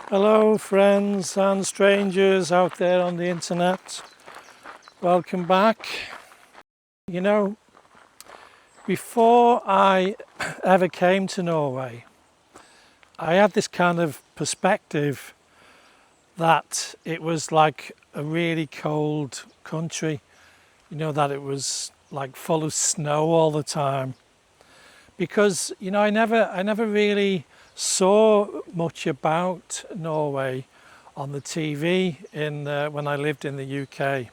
Hello friends and strangers out there on the internet. Welcome back. You know, before I ever came to Norway, I had this kind of perspective that it was like a really cold country, that it was like full of snow all the time. Because, I never really saw much about Norway on the TV when I lived in the UK.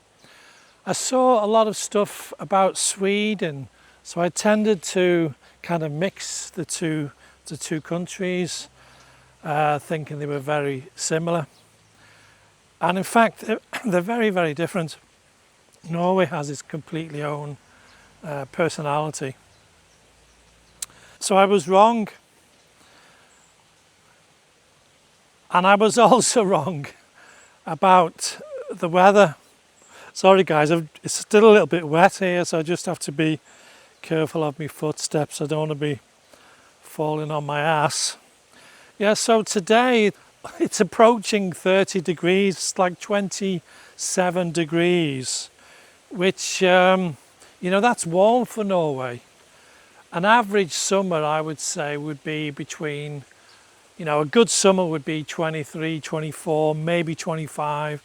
I saw a lot of stuff about Sweden, so I tended to kind of mix the two countries, thinking they were very similar. And in fact, they're very, very different. Norway has its completely own personality. So I was wrong. And I was also wrong about the weather. Sorry guys, it's still a little bit wet here, so I just have to be careful of my footsteps. I don't want to be falling on my ass. Yeah, so today it's approaching 30 degrees, it's like 27 degrees, which, that's warm for Norway. An average summer, I would say, would be between, a good summer would be 23, 24, maybe 25.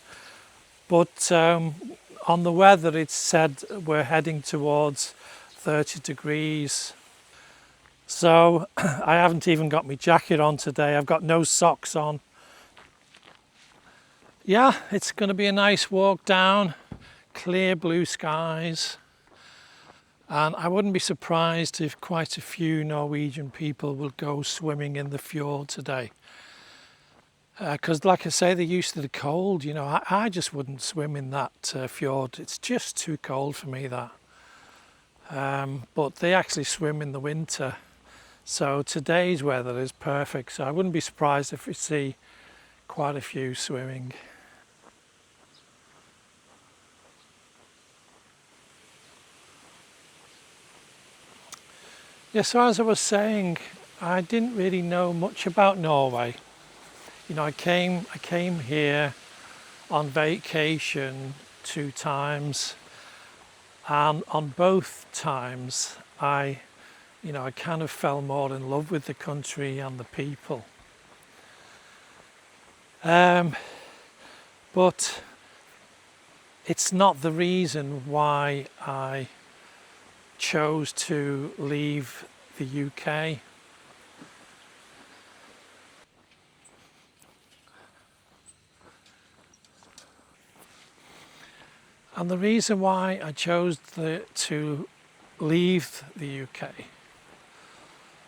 But on the weather, it's said we're heading towards 30 degrees. So I haven't even got my jacket on today. I've got no socks on. Yeah, it's going to be a nice walk down, clear blue skies. And I wouldn't be surprised if quite a few Norwegian people will go swimming in the fjord today. Because like I say, they're used to the cold. I just wouldn't swim in that fjord. It's just too cold for me, that. But they actually swim in the winter. So today's weather is perfect. So I wouldn't be surprised if we see quite a few swimming. Yeah, so as I was saying, I didn't really know much about Norway. I came here on vacation 2 times, and on both times I kind of fell more in love with the country and the people. But it's not the reason why I chose to leave the UK. And the reason why I chose to leave the UK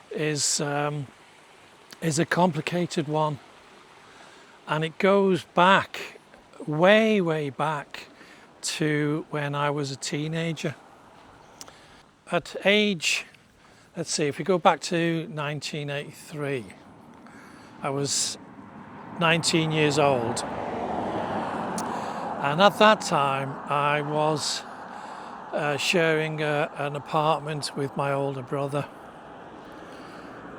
is a complicated one. And it goes back, way, way back to when I was a teenager. At age, let's see, if we go back to 1983, I was 19 years old. And at that time, I was sharing an apartment with my older brother.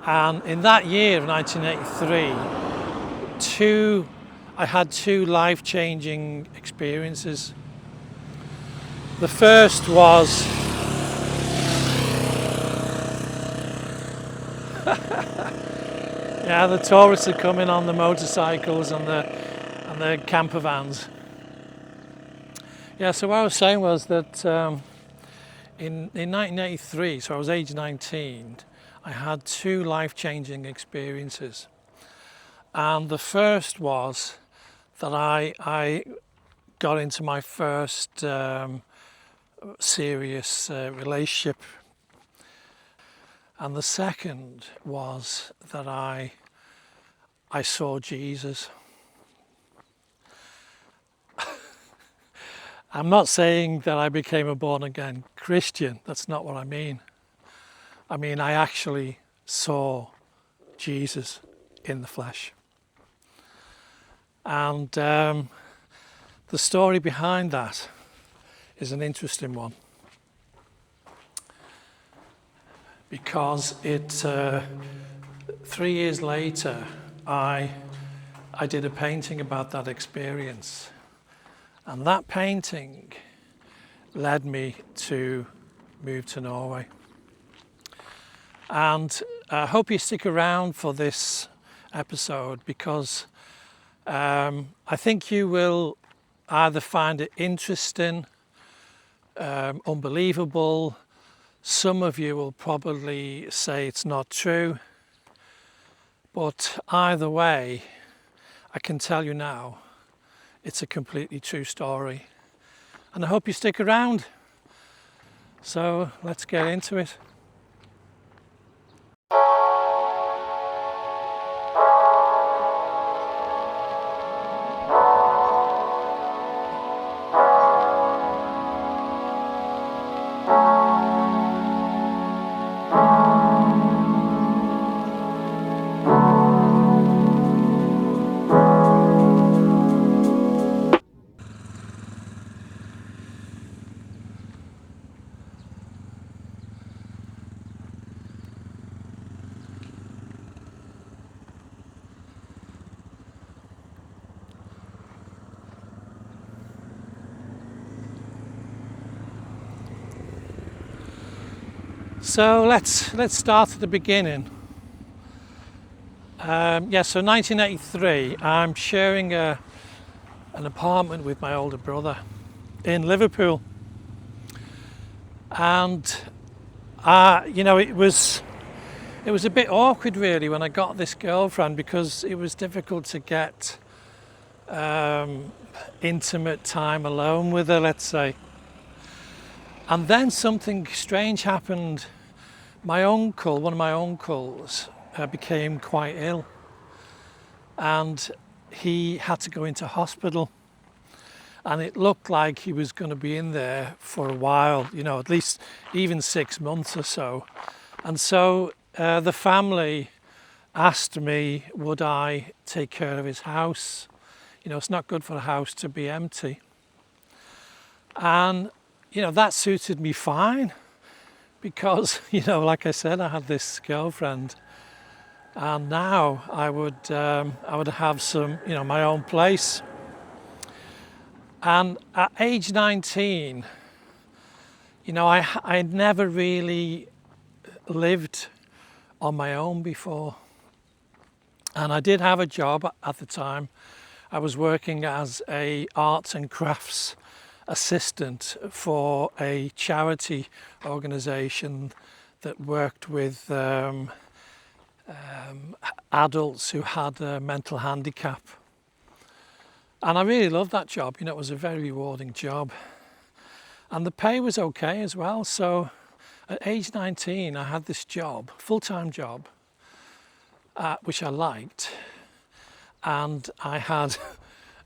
And in that year of 1983, I had 2 life-changing experiences. The first was yeah, the tourists are coming on the motorcycles and the camper vans. Yeah, so what I was saying was that in 1983, so I was age 19, I had 2 life-changing experiences. And the first was that I got into my first serious relationship. And the second was that I saw Jesus. I'm not saying that I became a born-again Christian. That's not what I mean. I mean, I actually saw Jesus in the flesh. And the story behind that is an interesting one. Because 3 years later, I I did a painting about that experience. And that painting led me to move to Norway. And I hope you stick around for this episode, because I think you will either find it interesting, unbelievable. Some of you will probably say it's not true. But either way, I can tell you now, it's a completely true story. And I hope you stick around. So let's get into it. So let's start at the beginning. So 1983, I'm sharing an apartment with my older brother in Liverpool, and it was a bit awkward really when I got this girlfriend, because it was difficult to get intimate time alone with her, let's say. And then something strange happened. One of my uncles, became quite ill, and he had to go into hospital, and it looked like he was going to be in there for a while, at least even 6 months or so. And so the family asked me, would I take care of his house? It's not good for a house to be empty. And that suited me fine, because like I said, I had this girlfriend, and now I would have some my own place. And at age 19, I'd never really lived on my own before, and I did have a job at the time. I was working as a arts and crafts assistant for a charity organisation that worked with adults who had a mental handicap. And I really loved that job. It was a very rewarding job. And the pay was okay as well. So at age 19, I had this job, full-time job, which I liked. And I had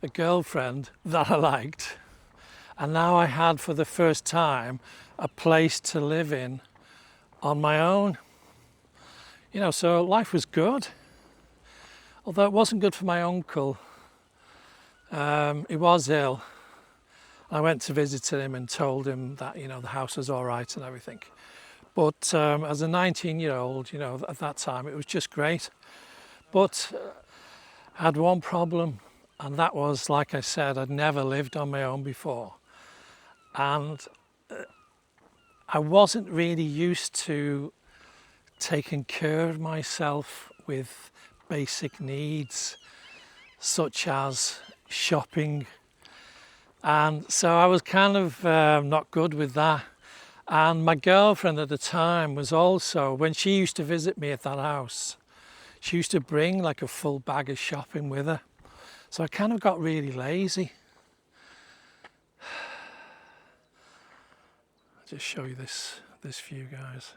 a girlfriend that I liked. And now I had, for the first time, a place to live in on my own. So life was good. Although it wasn't good for my uncle. He was ill. I went to visit him and told him that, the house was all right and everything. But as a 19-year-old, at that time, it was just great. But I had one problem, and that was, like I said, I'd never lived on my own before. And I wasn't really used to taking care of myself with basic needs, such as shopping. And so I was kind of not good with that. And my girlfriend at the time was also, when she used to visit me at that house, she used to bring like a full bag of shopping with her. So I kind of got really lazy. I'll just show you this view, guys.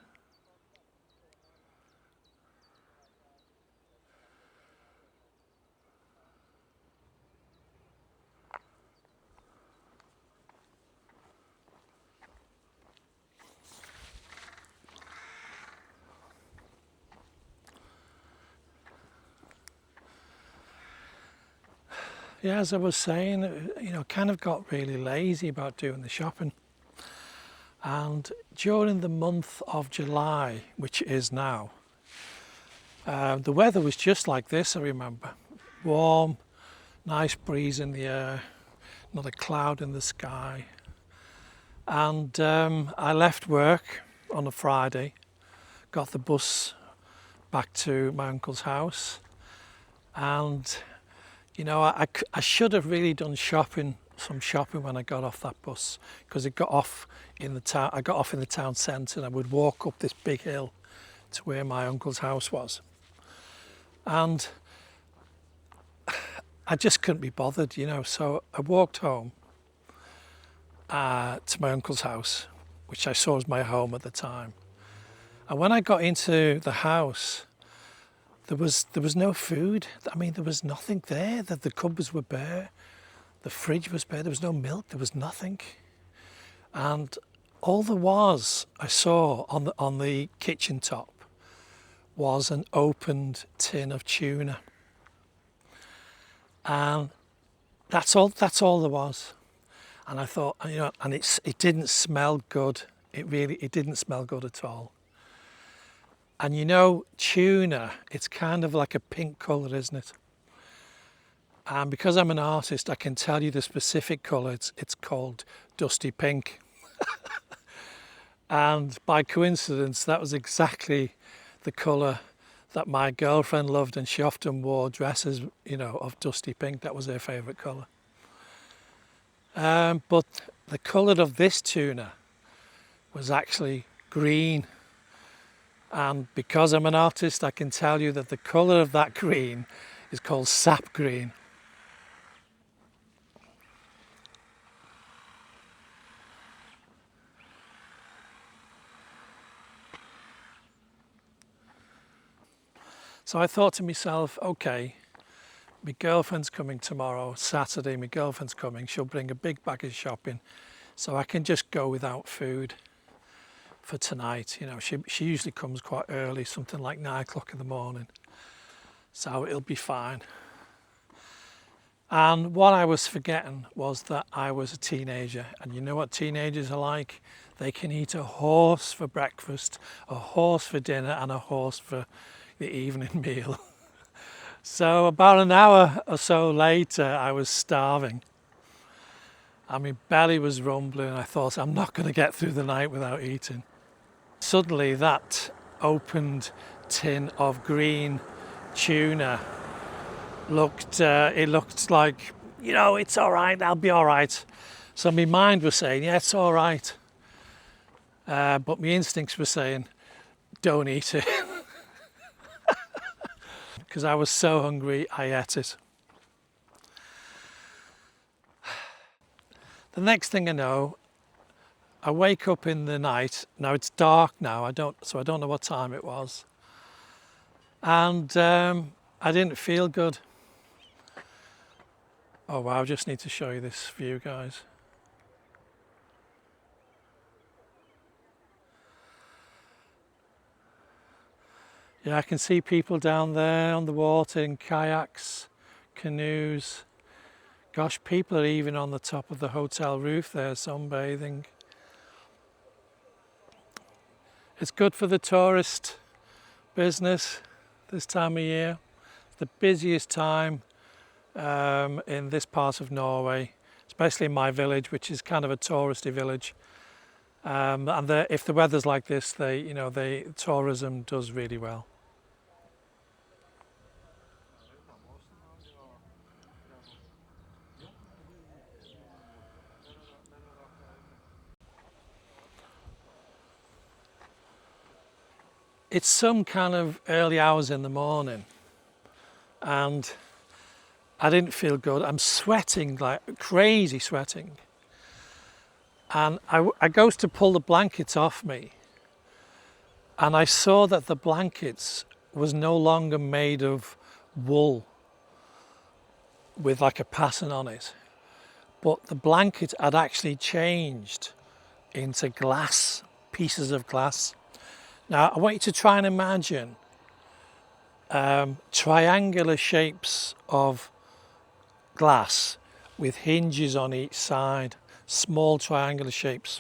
Yeah, as I was saying, kind of got really lazy about doing the shopping. And during the month of July, which is now, the weather was just like this, I remember. Warm, nice breeze in the air, not a cloud in the sky. And I left work on a Friday, got the bus back to my uncle's house, and you know, I should have really done some shopping when I got off that bus, because it got off in the town. I got off in the town centre, and I would walk up this big hill to where my uncle's house was, and I just couldn't be bothered, you know. So I walked home to my uncle's house, which I saw as my home at the time. And when I got into the house, there was no food. I mean, there was nothing there. The cupboards were bare, the fridge was bare. There was no milk. There was nothing. And all there was, I saw on the kitchen top, was an opened tin of tuna. And that's all there was. And I thought, you know, and it didn't smell good. It didn't smell good at all. And you know, tuna, it's kind of like a pink colour, isn't it? And because I'm an artist, I can tell you the specific colour. It's called dusty pink. And by coincidence, that was exactly the colour that my girlfriend loved, and she often wore dresses, you know, of dusty pink. That was her favourite colour. But the colour of this tuna was actually green. And because I'm an artist, I can tell you that the colour of that green is called sap green. So I thought to myself, okay, my girlfriend's coming tomorrow, Saturday, my girlfriend's coming, she'll bring a big bag of shopping, so I can just go without food for tonight. You know, she usually comes quite early, something like 9 o'clock in the morning, so it'll be fine. And what I was forgetting was that I was a teenager, and you know what teenagers are like? They can eat a horse for breakfast, a horse for dinner, and a horse for the evening meal. So about an hour or so later, I was starving. I mean, belly was rumbling. I thought, I'm not going to get through the night without eating. Suddenly, that opened tin of green tuna looked like, you know, it's all right, I'll be all right. So my mind was saying, yeah, it's all right. But my instincts were saying, don't eat it. Because I was so hungry, I ate it. The next thing I know, I wake up in the night. Now it's dark now. I don't know what time it was, and I didn't feel good. Oh wow! I just need to show you this view, guys. Yeah, I can see people down there on the water in kayaks, canoes. Gosh, people are even on the top of the hotel roof there sunbathing. It's good for the tourist business this time of year. It's the busiest time in this part of Norway, especially in my village, which is kind of a touristy village. And if the weather's like this, tourism does really well. It's some kind of early hours in the morning, and I didn't feel good. I'm sweating, like crazy sweating. And I goes to pull the blankets off me, and I saw that the blankets was no longer made of wool with like a pattern on it, but the blanket had actually changed into glass, pieces of glass. Now I want you to try and imagine triangular shapes of glass with hinges on each side, small triangular shapes,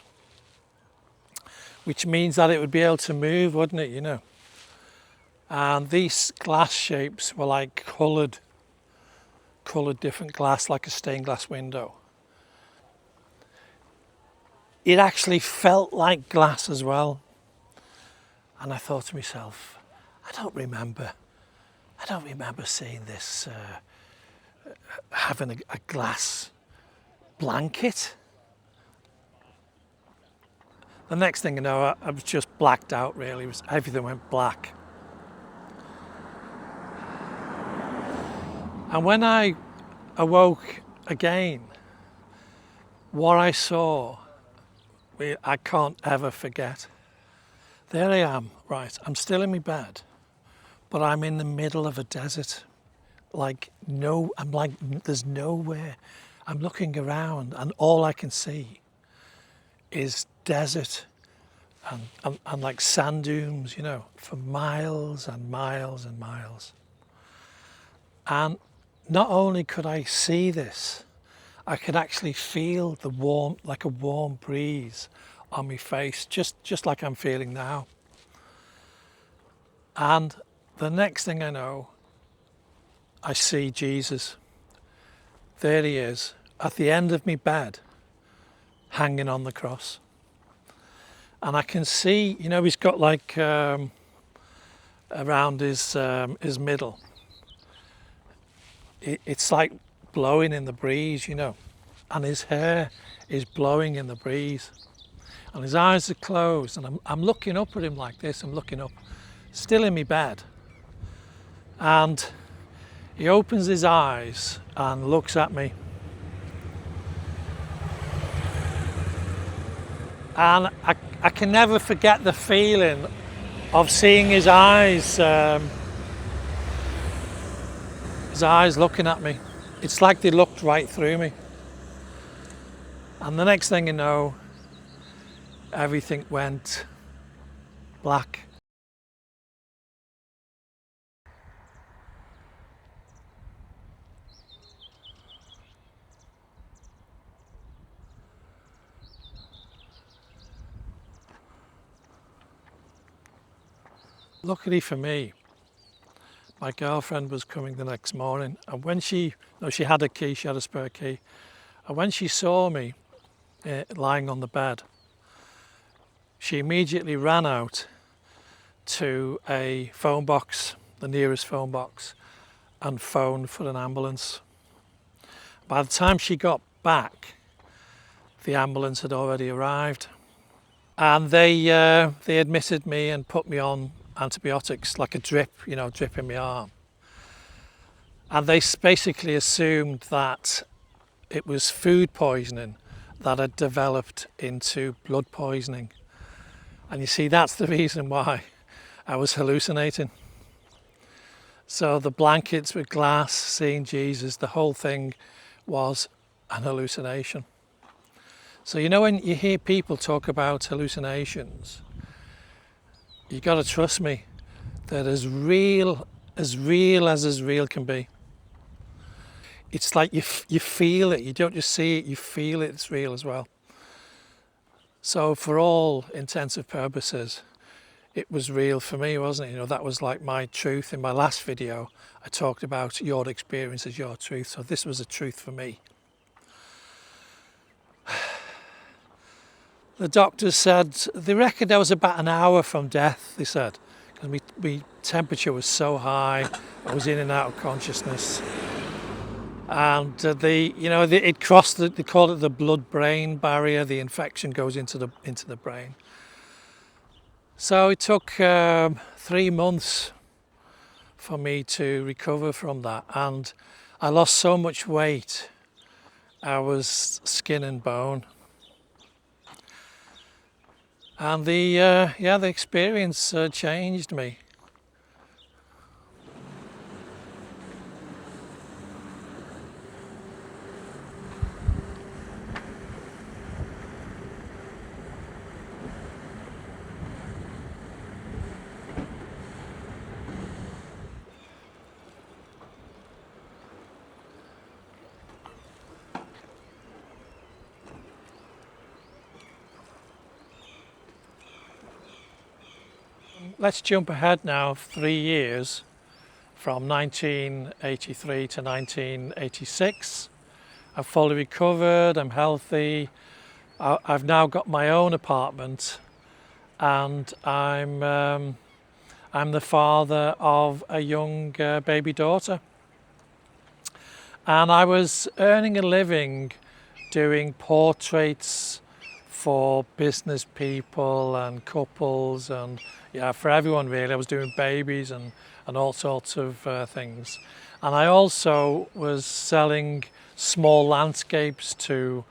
which means that it would be able to move, wouldn't it, you know? And these glass shapes were like coloured coloured different glass, like a stained glass window. It actually felt like glass as well. And I thought to myself, I don't remember seeing this, having a glass blanket. The next thing you know, I was just blacked out really. Everything went black. And when I awoke again, what I saw, I can't ever forget. There I am, right, I'm still in my bed, but I'm in the middle of a desert. There's nowhere. I'm looking around and all I can see is desert and like sand dunes, for miles and miles and miles. And not only could I see this, I could actually feel the warmth, like a warm breeze on my face, just like I'm feeling now. And the next thing I know, I see Jesus. There he is, at the end of my bed, hanging on the cross. And I can see, he's got like around his middle. It's like blowing in the breeze, and his hair is blowing in the breeze. And his eyes are closed, and I'm looking up at him like this. I'm looking up, still in my bed. And he opens his eyes and looks at me. And I can never forget the feeling of seeing his eyes looking at me. It's like they looked right through me. And the next thing you know, everything went black. Luckily for me, my girlfriend was coming the next morning, and when she had a key, she had a spare key, and when she saw me lying on the bed, she immediately ran out to a phone box, the nearest phone box, and phoned for an ambulance. By the time she got back, the ambulance had already arrived, and they admitted me and put me on antibiotics, like a drip in my arm. And they basically assumed that it was food poisoning that had developed into blood poisoning. And you see, that's the reason why I was hallucinating. So the blankets with glass, seeing Jesus, the whole thing was an hallucination. So when you hear people talk about hallucinations, you got to trust me, they're as real as real can be. It's like you feel it, you don't just see it, you feel it, it's real as well. So for all intensive purposes, it was real for me, wasn't it? That was like my truth. In my last video, I talked about your experience as your truth, so this was a truth for me. The doctors said, they reckoned I was about an hour from death, they said, because my temperature was so high, I was in and out of consciousness. And it crossed they call it the blood-brain barrier. The infection goes into the brain. So it took 3 months for me to recover from that, and I lost so much weight. I was skin and bone, and the experience changed me. Let's jump ahead now 3 years from 1983 to 1986. I'm fully recovered, I'm healthy. I've now got my own apartment, and I'm the father of a young baby daughter. And I was earning a living doing portraits for business people and couples, and yeah, for everyone really. I was doing babies and all sorts of things. And I also was selling small landscapes to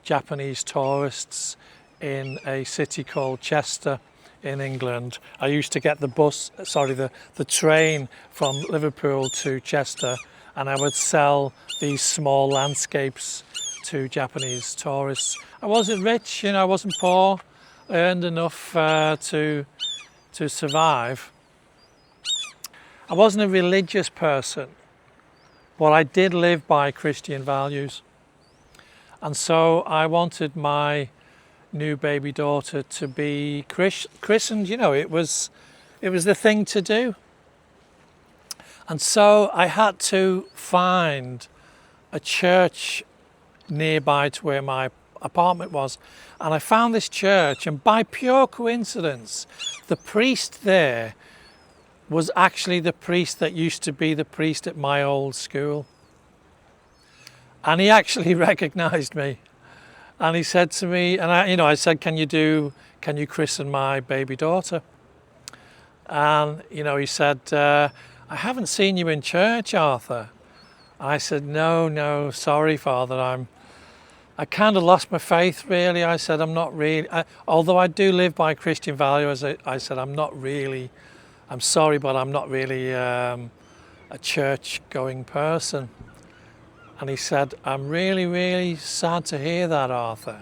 Japanese tourists in a city called Chester in England. I used to get the train from Liverpool to Chester, and I would sell these small landscapes to Japanese tourists. I wasn't rich, I wasn't poor. I earned enough to survive. I wasn't a religious person, but I did live by Christian values. And so I wanted my new baby daughter to be christened. It was the thing to do. And so I had to find a church nearby to where my apartment was. And I found this church, and by pure coincidence, the priest there was actually the priest that used to be the priest at my old school. And he actually recognized me. And he said to me, and I said, can you christen my baby daughter? And, he said, I haven't seen you in church, Arthur. I said, no, sorry, Father, I kind of lost my faith, really. I said, I'm not really, although I do live by Christian values, I said, I'm sorry, but I'm not really a church-going person. And he said, I'm really, really sad to hear that, Arthur.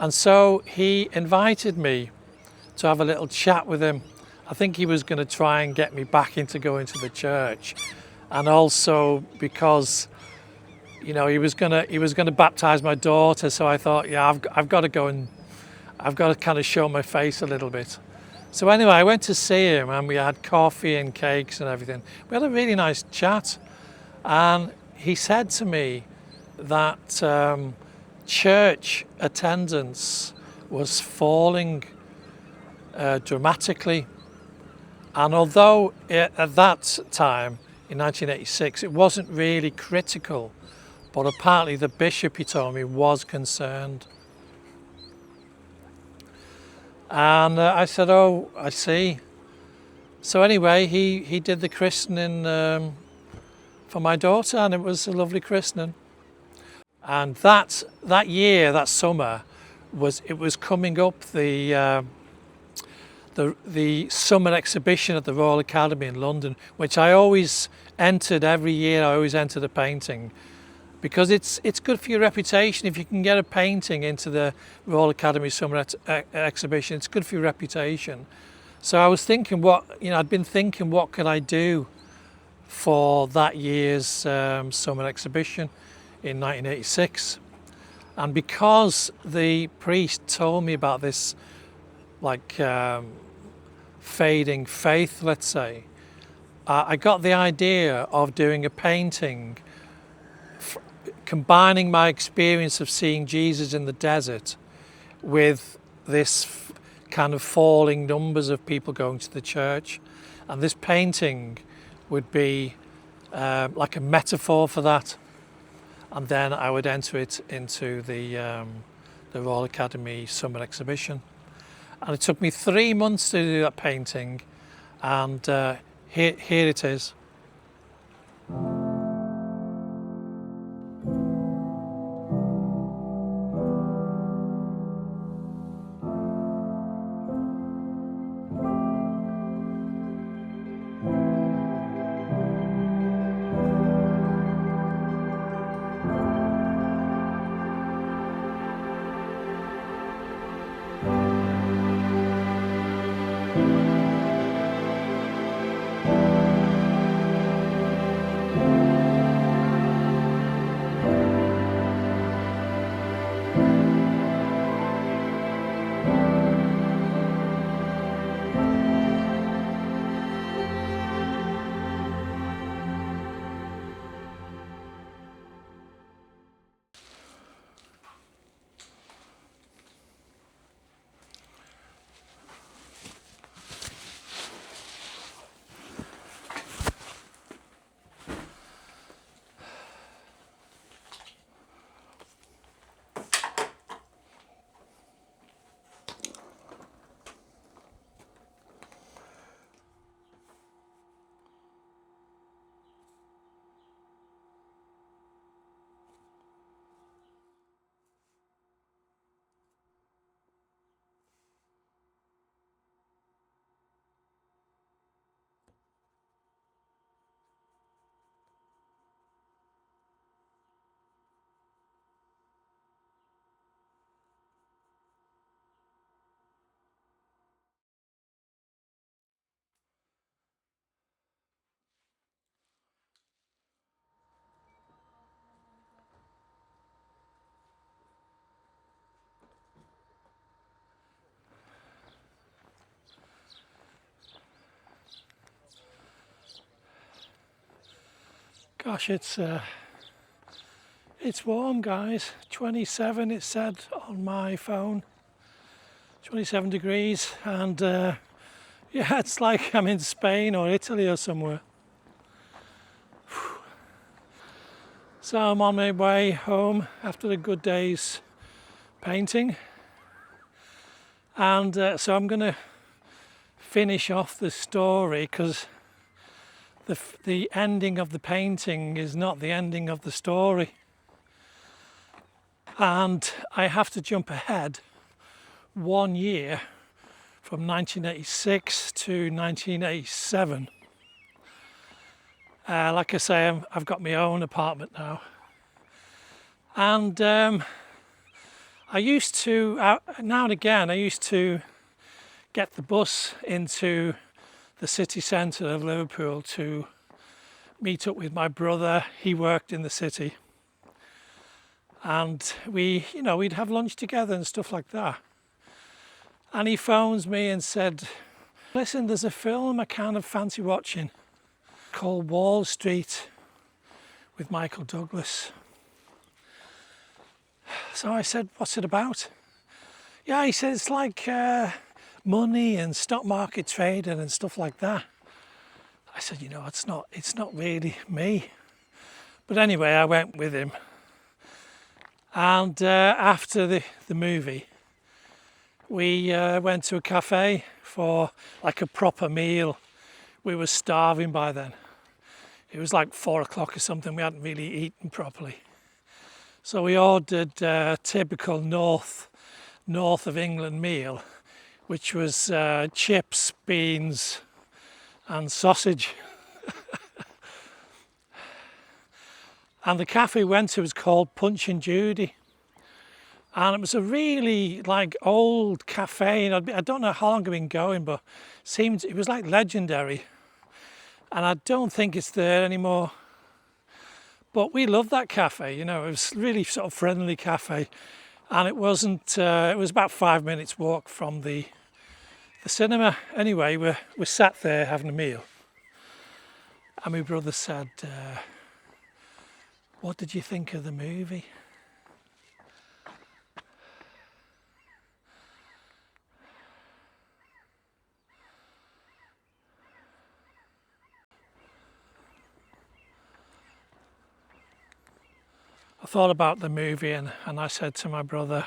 And so he invited me to have a little chat with him. I think he was going to try and get me back into going to the church, and also because, he was going to baptize my daughter. So I thought, yeah, I've got to go, and I've got to kind of show my face a little bit. So anyway, I went to see him, and we had coffee and cakes and everything. We had a really nice chat, and he said to me that church attendance was falling dramatically. And although at that time, in 1986, it wasn't really critical, but apparently the bishop, he told me, was concerned. And I said, oh, I see. So anyway, he did the christening for my daughter, and it was a lovely christening. And that summer, it was coming up the summer exhibition at the Royal Academy in London, which I always entered every year. I always entered a painting, because it's good for your reputation. If you can get a painting into the Royal Academy summer exhibition, it's good for your reputation. So I was thinking, I'd been thinking, what could I do for that year's summer exhibition in 1986? And because the priest told me about this, fading faith, let's say, I got the idea of doing a painting combining my experience of seeing Jesus in the desert with this kind of falling numbers of people going to the church. And this painting would be like a metaphor for that. And then I would enter it into the Royal Academy Summer Exhibition. And it took me 3 months to do that painting, and here it is. Gosh, it's warm, guys. 27, it said on my phone. 27 degrees, and yeah, it's like I'm in Spain or Italy or somewhere. So I'm on my way home after a good day's painting, and so I'm going to finish off the story, because the ending of the painting is not the ending of the story, and I have to jump ahead 1 year from 1986 to 1987. Like I say, I've got my own apartment now, and I used to, now and again, I used to get the bus into the city centre of Liverpool to meet up with my brother. He worked in the city, and we'd have lunch together and stuff like that. And he phones me and said, listen, there's a film I kind of fancy watching called Wall Street with Michael Douglas. So I said, what's it about? Yeah, he said, it's like money and stock market trading and stuff like that. I said, it's not really me. But anyway, I went with him. And after the movie, we went to a cafe for like a proper meal. We were starving by then. It was like 4 o'clock or something. We hadn't really eaten properly. So we ordered a typical north of England meal, which was chips, beans and sausage. And the cafe we went to was called Punch and Judy. And it was a really like old cafe. And I don't know how long it's been going, but it was like legendary. And I don't think it's there anymore. But we loved that cafe, it was really sort of friendly cafe. And it wasn't, it was about 5 minutes walk from the cinema. Anyway, we sat there having a meal. And my brother said, what did you think of the movie? I thought about the movie and I said to my brother,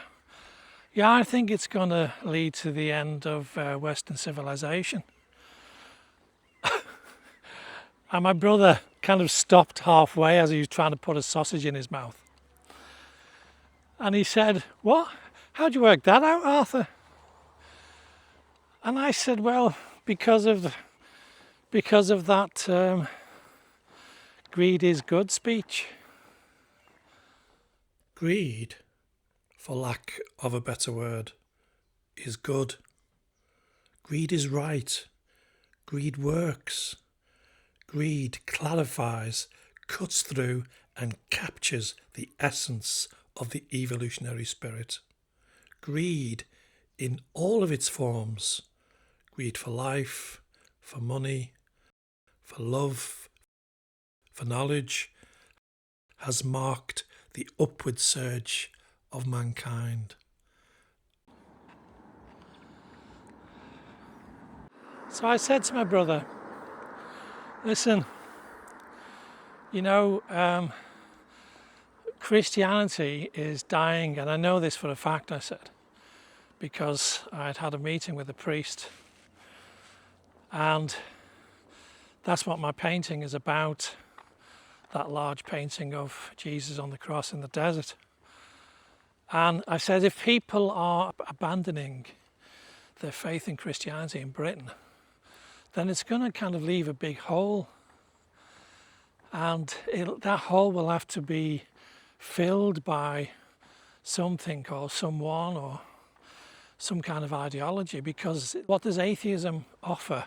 yeah, I think it's going to lead to the end of Western civilization. And my brother kind of stopped halfway as he was trying to put a sausage in his mouth. And he said, what? How'd you work that out, Arthur? And I said, well, because of that greed is good speech. Greed, for lack of a better word, is good. Greed is right. Greed works. Greed clarifies, cuts through and captures the essence of the evolutionary spirit. Greed in all of its forms. Greed for life, for money, for love, for knowledge, has marked the upward surge of mankind. So I said to my brother, listen, Christianity is dying, and I know this for a fact, I said, because I'd had a meeting with a priest, and that's what my painting is about, that large painting of Jesus on the cross in the desert. And I said, if people are abandoning their faith in Christianity in Britain, then it's going to kind of leave a big hole. And that hole will have to be filled by something or someone or some kind of ideology, because what does atheism offer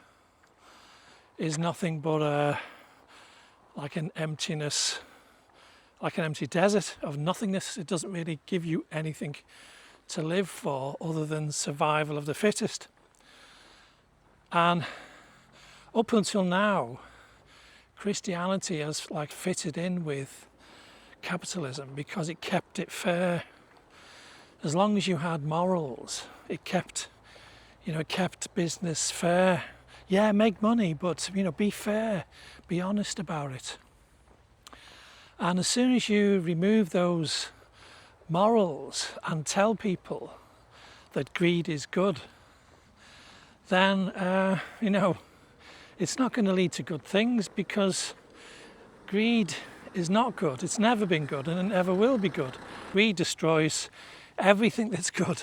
is nothing but like an emptiness, like an empty desert of nothingness. It doesn't really give you anything to live for other than survival of the fittest. And up until now, Christianity has like fitted in with capitalism because it kept it fair. As long as you had morals, it kept business fair. Yeah, make money, but be fair, be honest about it. And as soon as you remove those morals and tell people that greed is good, then it's not going to lead to good things, because greed is not good. It's never been good, and it never will be good. Greed destroys everything that's good.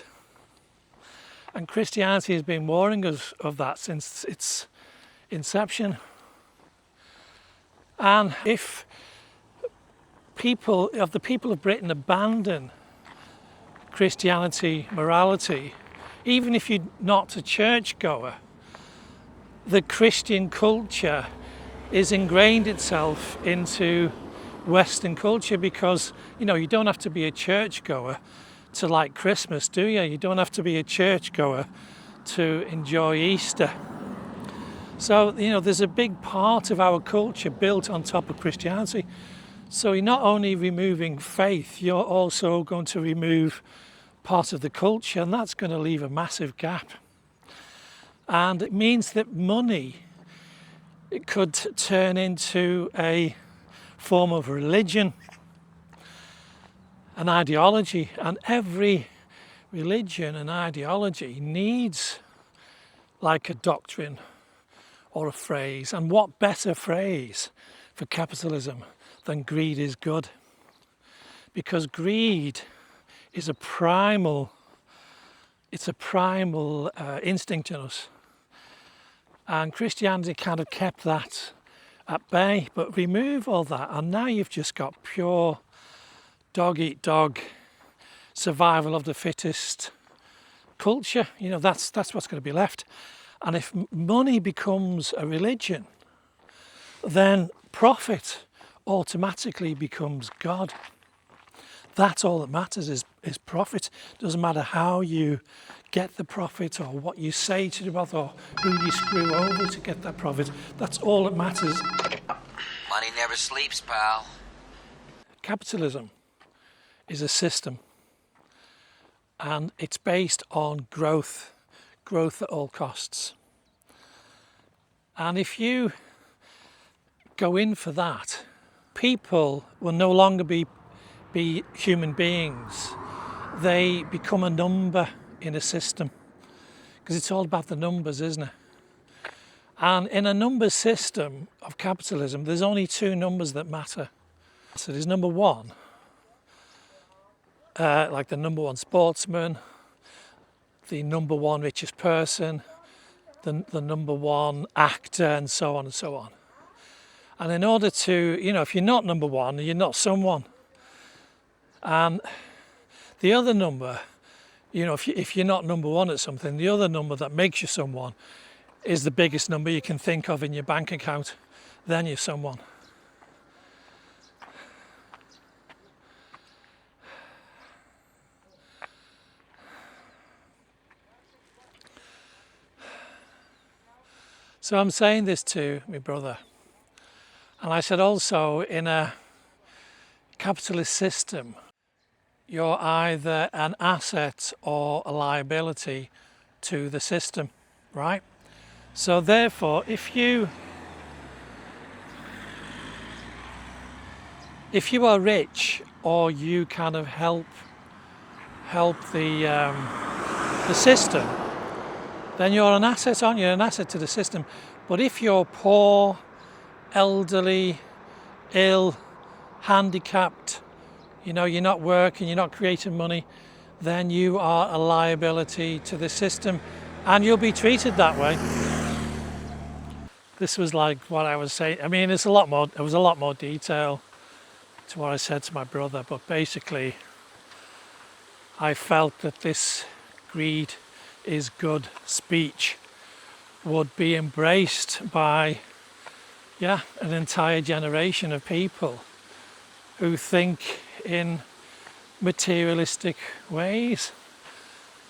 And Christianity has been warning us of that since its inception. And if the people of Britain abandon Christianity, morality, even if you're not a churchgoer, the Christian culture is ingrained itself into Western culture, because you don't have to be a churchgoer to like Christmas, do you? You don't have to be a churchgoer to enjoy Easter. So there's a big part of our culture built on top of Christianity. So you're not only removing faith, you're also going to remove part of the culture, and that's going to leave a massive gap. And it means that money, it could turn into a form of religion, an ideology, and every religion and ideology needs like a doctrine or a phrase. And what better phrase for capitalism than greed is good? Because greed is a primal instinct in us. And Christianity kind of kept that at bay, but remove all that, and now you've just got pure dog eat dog, survival of the fittest culture. That's what's going to be left. And if money becomes a religion, then profit automatically becomes God. That's all that matters is profit. Doesn't matter how you get the profit, or what you say to the profit, or who you screw over to get that profit. That's all that matters. Money never sleeps, pal. Capitalism is a system, and it's based on growth at all costs. And if you go in for that, people will no longer be human beings. They become a number in a system, because it's all about the numbers, isn't it? And in a number system of capitalism, there's only two numbers that matter. So there's number one, like the number one sportsman, the number one richest person, the number one actor, and so on and so on. And in order to, if you're not number one, you're not someone. And the other number, if you're not number one at something, the other number that makes you someone is the biggest number you can think of in your bank account. Then you're someone. So I'm saying this to my brother. And I said also, in a capitalist system, you're either an asset or a liability to the system, right? So therefore, if you are rich, or you kind of help the system, then you're an asset, aren't you? An asset to the system. But if you're poor, elderly, ill, handicapped, you're not working, you're not creating money, then you are a liability to the system, and you'll be treated that way. This was like what I was saying. I mean, there was a lot more detail to what I said to my brother, but basically I felt that this greed is good speech would be embraced by an entire generation of people who think in materialistic ways.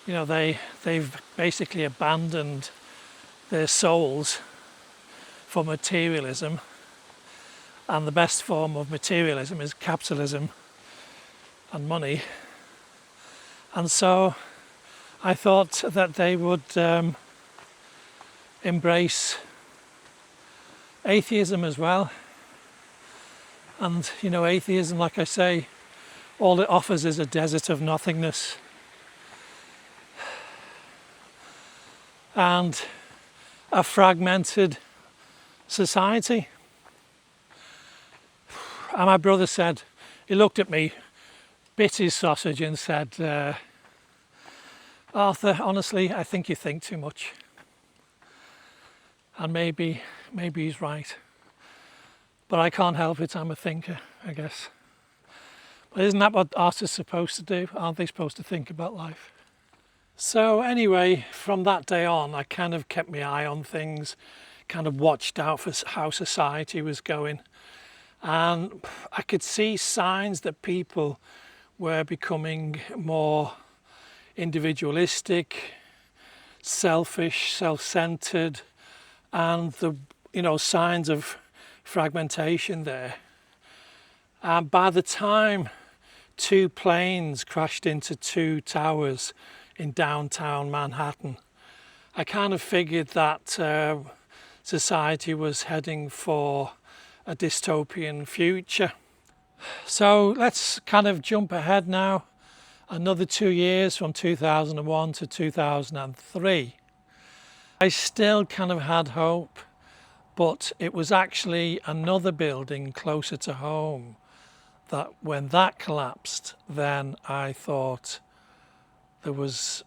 They've basically abandoned their souls for materialism, and the best form of materialism is capitalism and money. And so I thought that they would embrace atheism as well. And you know, atheism, like I say, all it offers is a desert of nothingness and a fragmented society. And my brother said, he looked at me, bit his sausage and said, Arthur, honestly, I think you think too much. And maybe he's right. But I can't help it, I'm a thinker, I guess. But isn't that what artists are supposed to do? Aren't they supposed to think about life? So anyway, from that day on, I kind of kept my eye on things, kind of watched out for how society was going. And I could see signs that people were becoming more individualistic, selfish, self-centered, and the signs of fragmentation there. And by the time 2 planes crashed into 2 towers in downtown Manhattan, I kind of figured that society was heading for a dystopian future. So let's kind of jump ahead now another 2 years, from 2001 to 2003. I still kind of had hope, but it was actually another building closer to home that when that collapsed, then I thought there was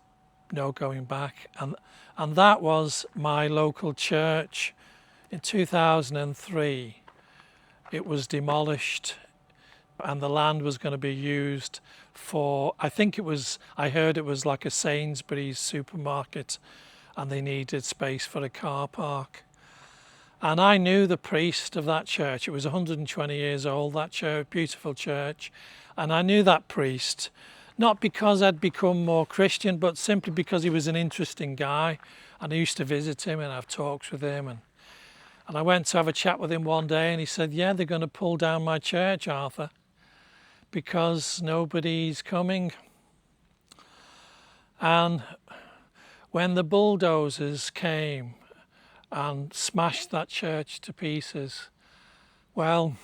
no going back. And that was my local church. In 2003, it was demolished and the land was going to be used for, I heard it was like a Sainsbury's supermarket, and they needed space for a car park. And I knew the priest of that church. It was 120 years old, that church, beautiful church. And I knew that priest, not because I'd become more Christian, but simply because he was an interesting guy. And I used to visit him and have talks with him. And I went to have a chat with him one day, and he said, yeah, they're going to pull down my church, Arthur, because nobody's coming. And when the bulldozers came and smashed that church to pieces, well,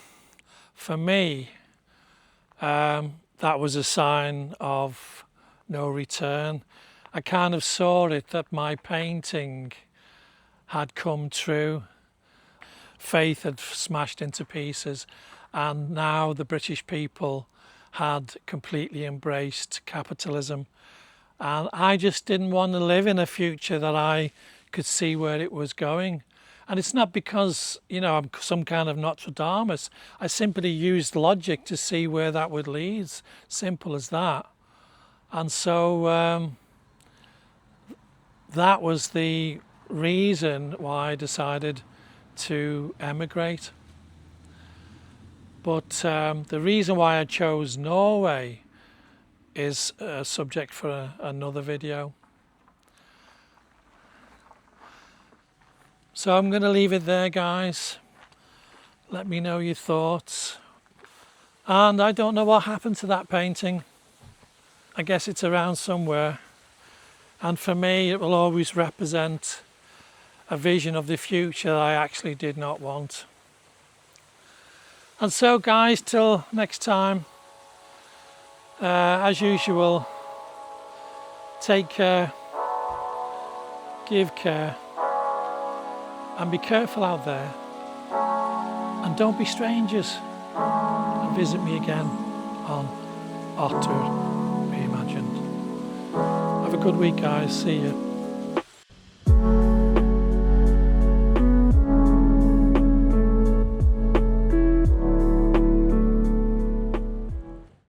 for me, that was a sign of no return. I kind of saw it, that my painting had come true. Faith had smashed into pieces, and now the British people had completely embraced capitalism. And I just didn't want to live in a future that I could see where it was going. And it's not because, I'm some kind of Nostradamus. I simply used logic to see where that would lead. Simple as that. And so that was the reason why I decided to emigrate. But the reason why I chose Norway is a subject for another video. So I'm going to leave it there, guys. Let me know your thoughts. And I don't know what happened to that painting. I guess it's around somewhere. And for me, it will always represent a vision of the future that I actually did not want. And so, guys, till next time, as usual, take care, give care, and be careful out there. And don't be strangers. And visit me again on Otter Reimagined. Have a good week, guys. See you.